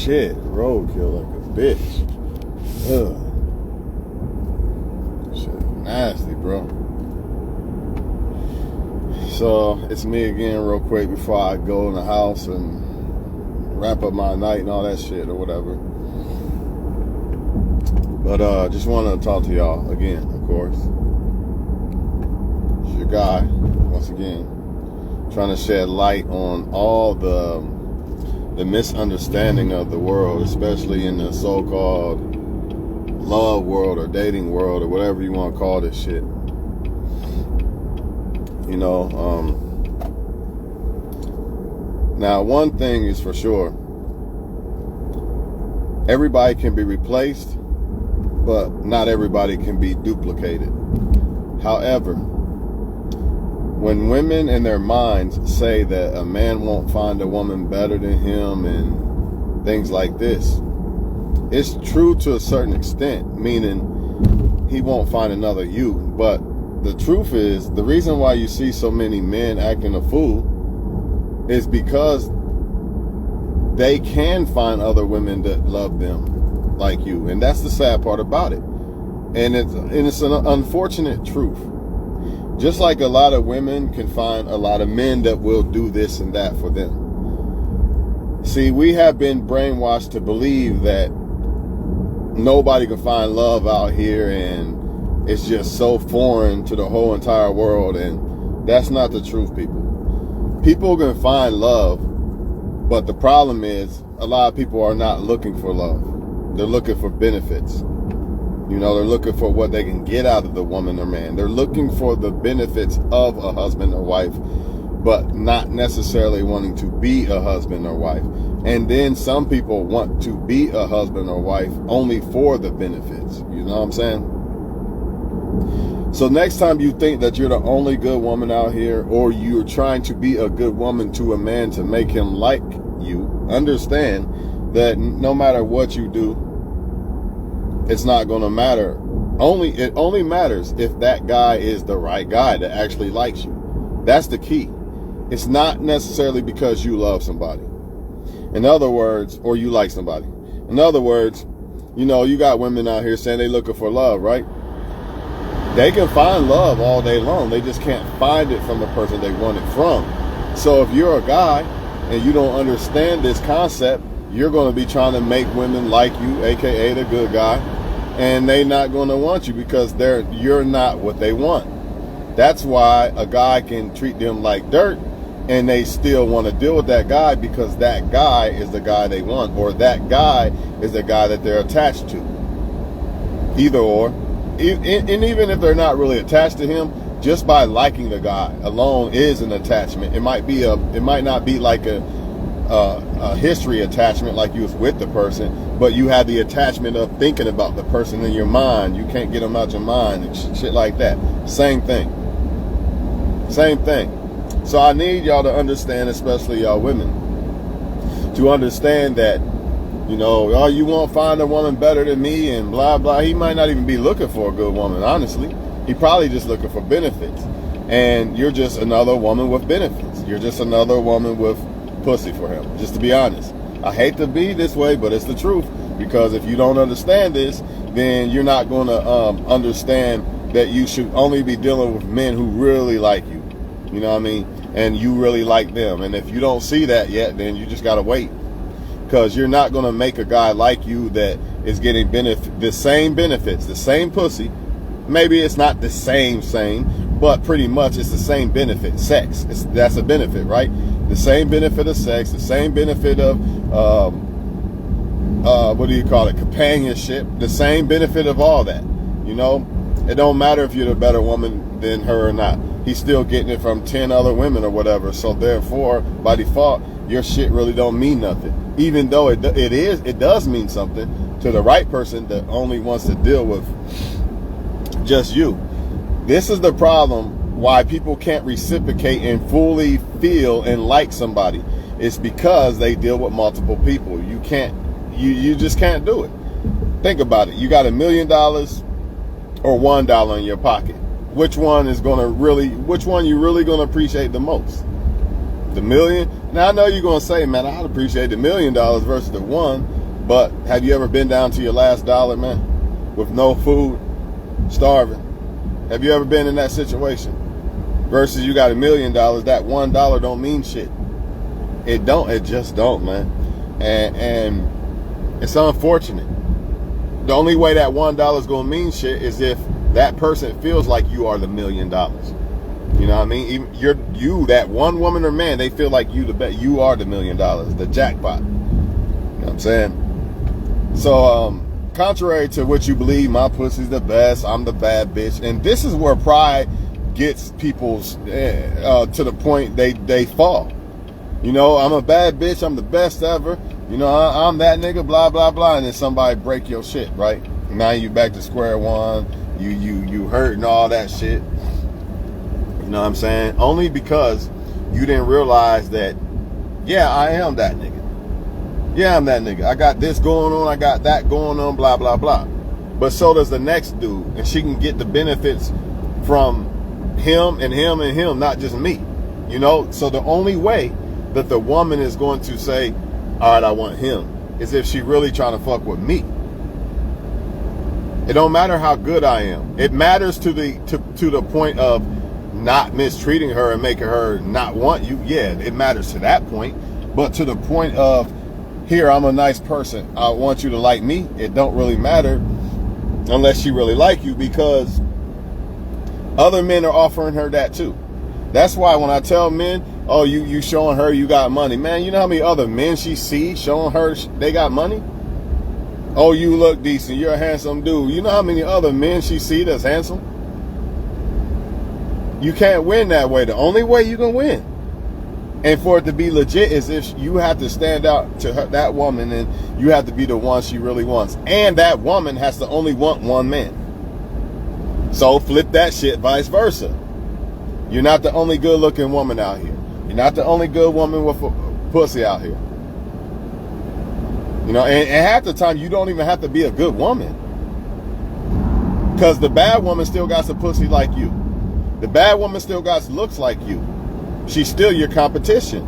shit. Roadkill like a bitch. Ugh. Shit, nasty, bro. So, it's me again real quick before I go in the house and wrap up my night and all that shit or whatever. But just wanted to talk to y'all again, of course. It's your guy, once again, trying to shed light on all the misunderstanding of the world, especially in the so-called love world or dating world or whatever you want to call this shit. You know, now one thing is for sure, everybody can be replaced, but not everybody can be duplicated. However, when women in their minds say that a man won't find a woman better than him and things like this, it's true to a certain extent, meaning he won't find another you. But the truth is, the reason why you see so many men acting a fool is because they can find other women that love them like you. And that's the sad part about it. And it's an unfortunate truth. Just like a lot of women can find a lot of men that will do this and that for them. See, we have been brainwashed to believe that nobody can find love out here and it's just so foreign to the whole entire world. And that's not the truth, people. People can find love, but the problem is a lot of people are not looking for love. They're looking for benefits. You know, they're looking for what they can get out of the woman or man. They're looking for the benefits of a husband or wife, but not necessarily wanting to be a husband or wife. And then some people want to be a husband or wife only for the benefits. You know what I'm saying? So next time you think that you're the only good woman out here, or you're trying to be a good woman to a man to make him like you, understand that no matter what you do, it's not going to matter. It only matters if that guy is the right guy that actually likes you. That's the key. It's not necessarily because you love somebody. In other words, or you like somebody. In other words, you know, you got women out here saying they looking for love, right? They can find love all day long. They just can't find it from the person they want it from. So if you're a guy and you don't understand this concept, you're going to be trying to make women like you, aka the good guy, and they're not going to want you because you're not what they want. That's why a guy can treat them like dirt and they still want to deal with that guy because that guy is the guy they want, or that guy is the guy that they're attached to. Either or. And even if they're not really attached to him, just by liking the guy alone is an attachment. It might not be like a history attachment, like you was with the person, but you have the attachment of thinking about the person in your mind. You can't get them out your mind and shit like that. Same thing. So I need y'all to understand, especially y'all women, to understand that, you know, oh, you won't find a woman better than me and blah, blah. He might not even be looking for a good woman, honestly. He probably just looking for benefits. And you're just another woman with benefits. You're just another woman with pussy for him, just to be honest. I hate to be this way, but it's the truth. Because if you don't understand this, then you're not going to understand that you should only be dealing with men who really like you. You know what I mean? And you really like them. And if you don't see that yet, then you just got to wait. Because you're not going to make a guy like you that is getting the same benefits, the same pussy. Maybe it's not the same, but pretty much it's the same benefit. Sex. That's a benefit, right? The same benefit of sex, the same benefit of, companionship, the same benefit of all that. You know, it don't matter if you're the better woman than her or not. He's still getting it from 10 other women or whatever. So therefore, by default, your shit really don't mean nothing. Even though it does mean something to the right person that only wants to deal with just you. This is the problem why people can't reciprocate and fully feel and like somebody. It's because they deal with multiple people. You just can't do it. Think about it. You got $1 million or $1 in your pocket. Which one you really gonna appreciate the most? The million? Now I know you're gonna say, man, I'd appreciate the $1 million versus the one. But have you ever been down to your last dollar, man, with no food, starving? Have you ever been in that situation? Versus you got $1 million, that $1 don't mean shit. It just don't, man. And it's unfortunate. The only way that $1 is gonna mean shit is if that person feels like you are the $1 million. You know what I mean? Even you, that one woman or man, they feel like you are the $1 million, the jackpot. You know what I'm saying? So, contrary to what you believe, my pussy's the best, I'm the bad bitch, and this is where pride gets people's to the point they fall. You know, I'm a bad bitch, I'm the best ever. You know, I'm that nigga, blah blah blah, and then somebody break your shit, right? Now you back to square one. You hurt and all that shit. You know what I'm saying? Only because you didn't realize that, yeah, I am that nigga. Yeah, I'm that nigga. I got this going on, I got that going on, blah blah blah. But so does the next dude, and she can get the benefits from him and him and him, not just me. You know, so the only way that the woman is going to say, all right, I want him, is if she really trying to fuck with me. It don't matter how good I am. It matters to the point of not mistreating her and making her not want you. Yeah, it matters to that point. But to the point of, here, I'm a nice person, I want you to like me, it don't really matter unless she really like you, because other men are offering her that too. That's why when I tell men, oh, you showing her you got money, man, you know how many other men she sees showing her they got money? Oh, you look decent, you're a handsome dude. You know how many other men she see that's handsome? You can't win that way. The only way you can win, and for it to be legit, is if you have to stand out to her, that woman, and you have to be the one she really wants. And that woman has to only want one man. So flip that shit vice versa. You're not the only good looking woman out here. You're not the only good woman with a pussy out here. You know, and half the time you don't even have to be a good woman. Because the bad woman still got some pussy like you. The bad woman still got looks like you. She's still your competition.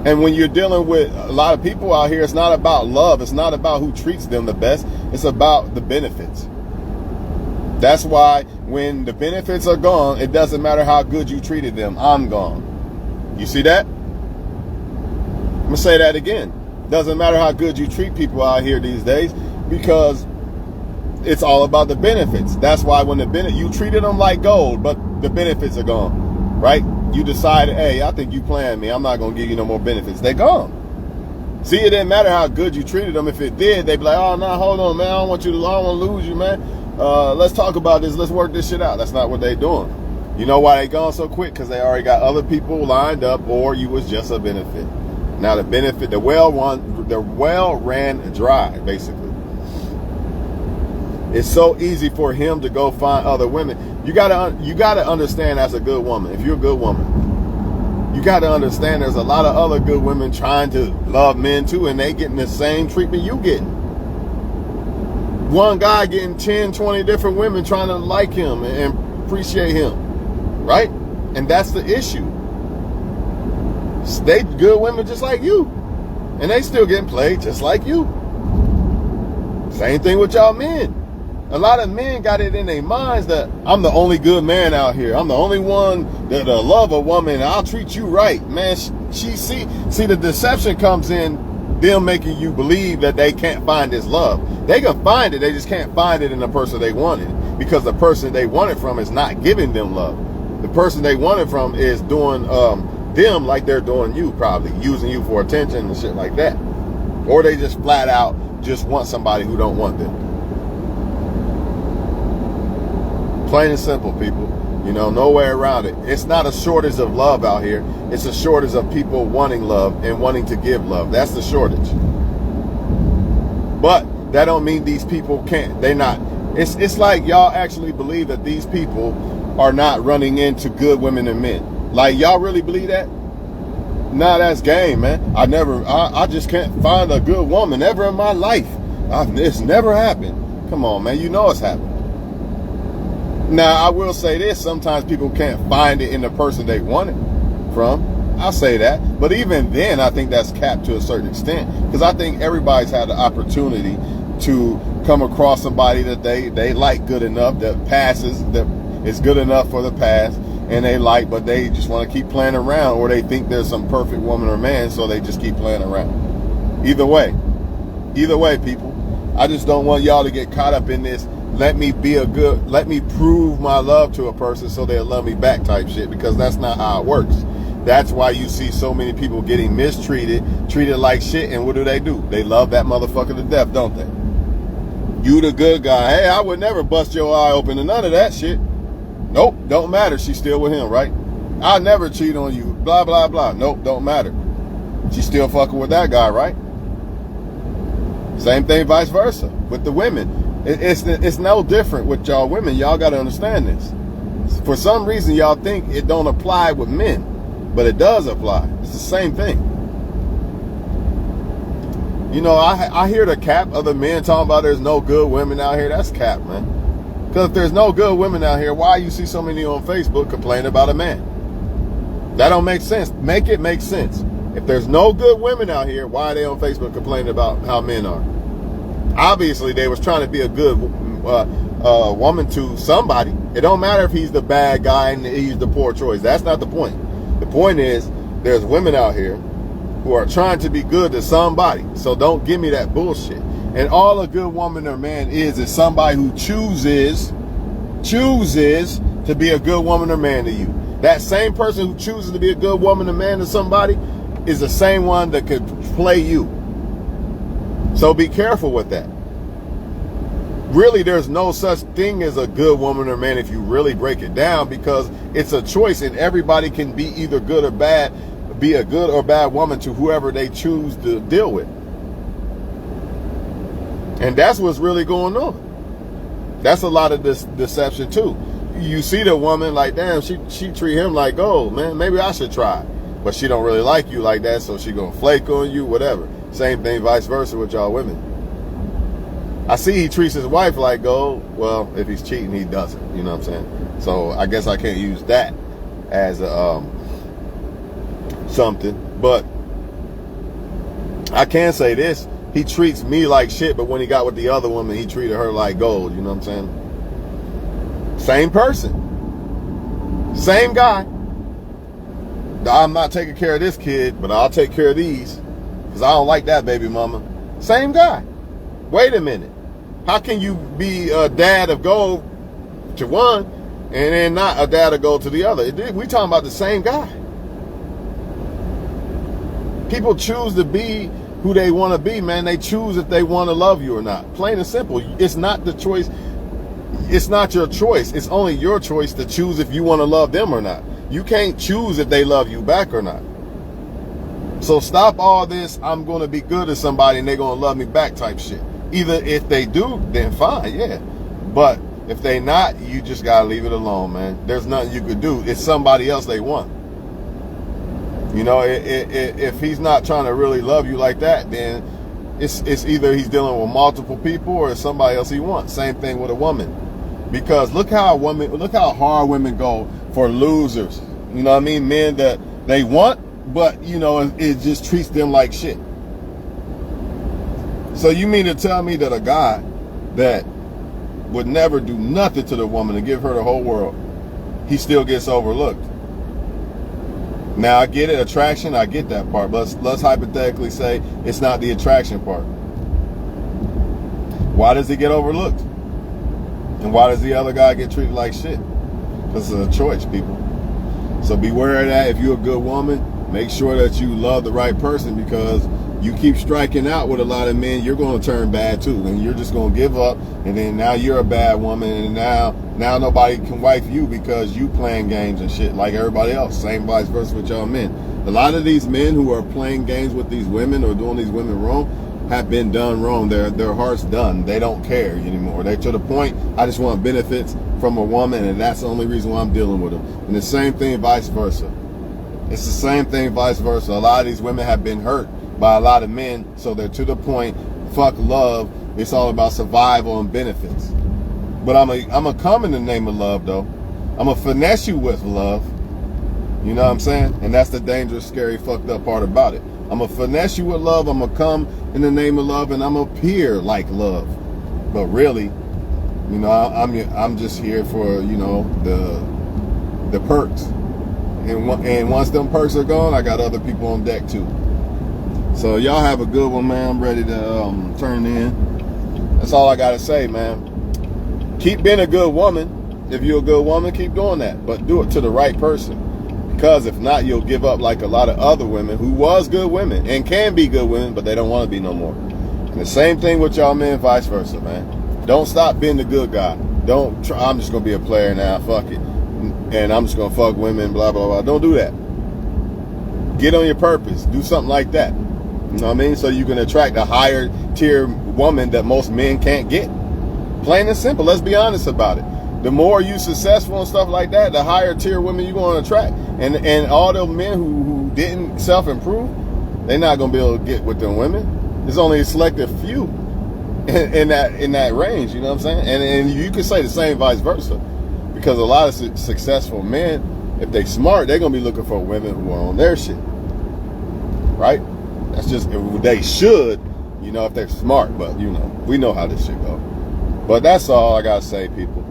And when you're dealing with a lot of people out here, it's not about love. It's not about who treats them the best. It's about the benefits. That's why when the benefits are gone, it doesn't matter how good you treated them. I'm gone. You see that? I'm going to say that again. Doesn't matter how good you treat people out here these days, because it's all about the benefits. That's why when you treated them like gold, but the benefits are gone, right? You decided, hey, I think you playing me. I'm not going to give you no more benefits. They're gone. See, it didn't matter how good you treated them. If it did, they'd be like, oh, no, hold on, man. I don't want to lose you, man. Let's talk about this. Let's work this shit out. That's not what they're doing. You know why they gone so quick? Because they already got other people lined up, or you was just a benefit. Now the benefit, the well ran dry, basically. It's so easy for him to go find other women. You gotta understand, as a good woman, if you're a good woman, you gotta understand there's a lot of other good women trying to love men too, and they getting the same treatment you getting. One guy getting 10, 20 different women trying to like him and appreciate him, right? And that's the issue. They good women just like you, and they still getting played just like you. Same thing with y'all men. A lot of men got it in their minds that I'm the only good man out here. I'm the only one that'll love a woman. I'll treat you right, man. See the deception comes in them making you believe that they can't find this love. They can find it, they just can't find it in the person they wanted, because the person they wanted from is not giving them love. The person they wanted from is doing them like they're doing you, probably using you for attention and shit like that. Or they just flat out just want somebody who don't want them. Plain and simple, people. You know, no way around it. It's not a shortage of love out here. It's a shortage of people wanting love and wanting to give love. That's the shortage. But that don't mean these people can't. They're not. It's like y'all actually believe that these people are not running into good women and men. Like, y'all really believe that? Nah, that's game, man. I just can't find a good woman ever in my life. It's never happened. Come on, man. You know it's happened. Now, I will say this. Sometimes people can't find it in the person they want it from. I'll say that. But even then, I think that's capped to a certain extent, because I think everybody's had the opportunity to come across somebody that they like good enough, that passes, that is good enough for the pass, and they like, but they just want to keep playing around, or they think there's some perfect woman or man, so they just keep playing around. Either way, people, I just don't want y'all to get caught up in this let me prove my love to a person so they'll love me back type shit, because that's not how it works. That's why you see so many people getting mistreated, treated like shit, and what do? They love that motherfucker to death, don't they? You the good guy. Hey, I would never bust your eye open to none of that shit. Nope, don't matter. She's still with him, right? I'll never cheat on you. Blah, blah, blah. Nope, don't matter. She's still fucking with that guy, right? Same thing vice versa with the women. It's no different with y'all women. Y'all got to understand this. For some reason, y'all think it don't apply with men, but it does apply. It's the same thing. You know, I hear the cap of the men talking about there's no good women out here. That's cap, man. Because if there's no good women out here, why you see so many on Facebook complaining about a man? That don't make sense. Make it make sense. If there's no good women out here, why are they on Facebook complaining about how men are? Obviously, they was trying to be a good woman to somebody. It don't matter if he's the bad guy and he's the poor choice. That's not the point. The point is there's women out here who are trying to be good to somebody. So don't give me that bullshit. And all a good woman or man is somebody who chooses to be a good woman or man to you. That same person who chooses to be a good woman or man to somebody is the same one that could play you. So be careful with that. Really, there's no such thing as a good woman or man if you really break it down, because it's a choice, and everybody can be either good or bad, be a good or bad woman to whoever they choose to deal with. And that's what's really going on. That's a lot of this deception too. You see the woman like, damn, she treat him like gold, man. Maybe I should try. But she don't really like you like that, so she gonna flake on you, whatever. Same thing, vice versa with y'all women. I see he treats his wife like gold. Well, if he's cheating, he doesn't. You know what I'm saying? So I guess I can't use that as a, something. But I can say this. He treats me like shit, but when he got with the other woman, he treated her like gold. You know what I'm saying? Same person. Same guy. I'm not taking care of this kid, but I'll take care of these. Because I don't like that baby mama. Same guy. Wait a minute. How can you be a dad of gold to one and then not a dad of gold to the other? We talking about the same guy. People choose to be who they want to be, man. They choose if they want to love you or not. Plain and simple. It's not the choice. It's not your choice. It's only your choice to choose if you want to love them or not. You can't choose if they love you back or not. So stop all this, I'm going to be good to somebody and they're going to love me back type shit. Either if they do, then fine, yeah. But if they not, you just got to leave it alone, man. There's nothing you could do. It's somebody else they want. You know, if he's not trying to really love you like that, then it's either he's dealing with multiple people or it's somebody else he wants. Same thing with a woman. Because look how hard women go for losers. You know what I mean? Men that they want, but, you know, it just treats them like shit. So you mean to tell me that a guy that would never do nothing to the woman and give her the whole world, he still gets overlooked? Now, I get it, attraction, I get that part. But let's hypothetically say it's not the attraction part. Why does he get overlooked? And why does the other guy get treated like shit? This is a choice, people. So beware of that. If you're a good woman, make sure that you love the right person, because you keep striking out with a lot of men, you're going to turn bad too. And you're just going to give up. And then now you're a bad woman. And now nobody can wife you because you playing games and shit like everybody else. Same vice versa with y'all men. A lot of these men who are playing games with these women or doing these women wrong have been done wrong. Their heart's done. They don't care anymore. They to the point, I just want benefits from a woman, and that's the only reason why I'm dealing with them. And the same thing vice versa. It's the same thing vice versa. A lot of these women have been hurt by a lot of men, so they're to the point, fuck love. It's all about survival and benefits. But I'm a come in the name of love, though. I'm a finesse you with love. You know what I'm saying? And that's the dangerous, scary, fucked up part about it. I'm going to finesse you with love. I'm going to come in the name of love, and I'm going to appear like love. But really, you know, I'm just here for, you know, the perks. And once them perks are gone, I got other people on deck too. So y'all have a good one, man. I'm ready to turn in. That's all I got to say, man. Keep being a good woman. If you're a good woman, keep doing that. But do it to the right person. Because if not, you'll give up like a lot of other women who was good women and can be good women, but they don't want to be no more. And the same thing with y'all men, vice versa, man. Don't stop being the good guy. Don't try, I'm just going to be a player now, fuck it. And I'm just going to fuck women, blah, blah, blah. Don't do that. Get on your purpose. Do something like that. You know what I mean? So you can attract a higher tier woman that most men can't get. Plain and simple. Let's be honest about it. The more you successful and stuff like that, the higher tier women you're going to attract. And all those men who didn't self-improve, they're not going to be able to get with them women. There's only a selective few in that range, you know what I'm saying? And you could say the same vice versa. Because a lot of successful men, if they smart, they're going to be looking for women who are on their shit. Right? That's just, they should, you know, if they're smart. But, you know, we know how this shit goes. But that's all I got to say, people.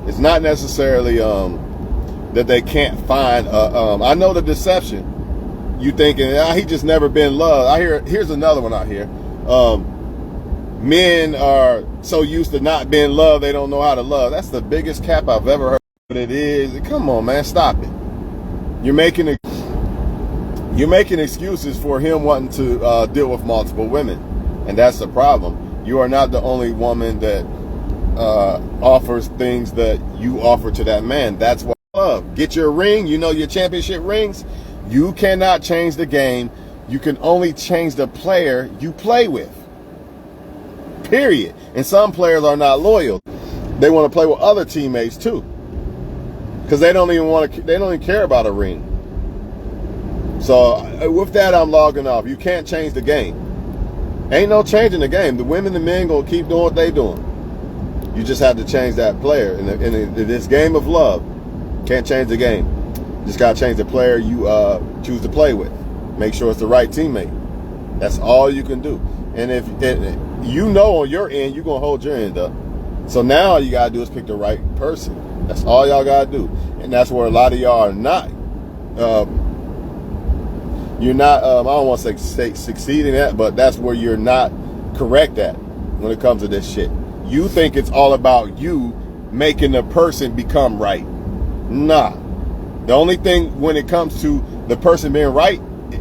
It's not necessarily that they can't find. I know the deception. You thinking he just never been loved. Here's another one out here. Men are so used to not being loved they don't know how to love. That's the biggest cap I've ever heard. But it is. Come on, man, stop it. You're making excuses for him wanting to deal with multiple women, and that's the problem. You are not the only woman that offers things that you offer to that man. That's what I love. Get your ring, you know, your championship rings. You cannot change the game. You can only change the player you play with. Period. And some players are not loyal. They want to play with other teammates too. Because they don't even care about a ring. So with that, I'm logging off. You can't change the game. Ain't no changing the game. The women and men gonna keep doing what they doing. You just have to change that player. In this game of love, can't change the game. Just got to change the player you choose to play with. Make sure it's the right teammate. That's all you can do. And if you know on your end, you're going to hold your end up. So now all you got to do is pick the right person. That's all y'all got to do. And that's where a lot of y'all are not. You're not, I don't want to say succeeding at, but that's where you're not correct at when it comes to this shit. You think it's all about you making the person become right. Nah. The only thing when it comes to the person being right,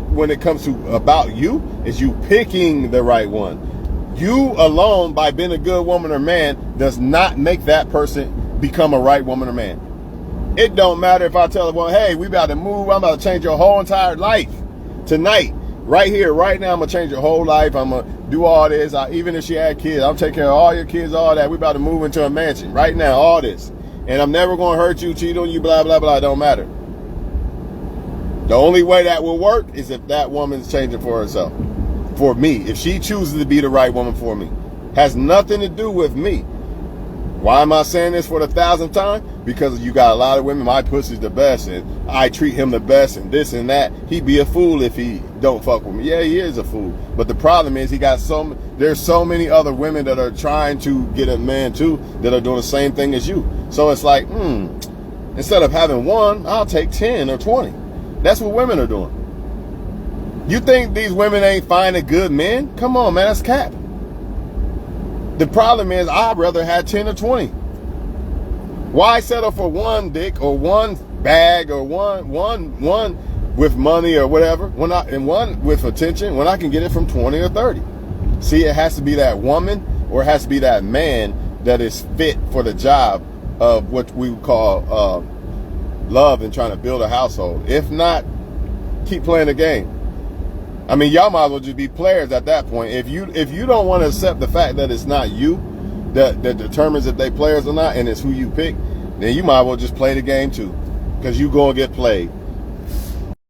when it comes to about you, is you picking the right one. You alone, by being a good woman or man, does not make that person become a right woman or man. It don't matter if I tell her, well, hey, we about to move. I'm about to change your whole entire life tonight. Right here, right now, I'm going to change your whole life. I'm going to do all this. Even if she had kids, I'll take care of all your kids, all that. We about to move into a mansion. Right now, all this. And I'm never going to hurt you, cheat on you, blah, blah, blah. It don't matter. The only way that will work is if that woman's changing for herself. For me. If she chooses to be the right woman for me. Has nothing to do with me. Why am I saying this for the 1,000th time? Because you got a lot of women, my pussy's the best, and I treat him the best, and this and that. He'd be a fool if he don't fuck with me. Yeah, he is a fool. But the problem is there's so many other women that are trying to get a man too that are doing the same thing as you. So it's like, instead of having one, I'll take 10 or 20. That's what women are doing. You think these women ain't finding good men? Come on, man, that's cap. The problem is I'd rather have 10 or 20. Why settle for one dick or one bag or one with money or whatever, and one with attention when I can get it from 20 or 30? See, it has to be that woman or it has to be that man that is fit for the job of what we would call love and trying to build a household. If not, keep playing the game. I mean, y'all might as well just be players at that point. If you don't want to accept the fact that it's not you that determines if they players or not, and it's who you pick, then you might as well just play the game too, because you gonna get played.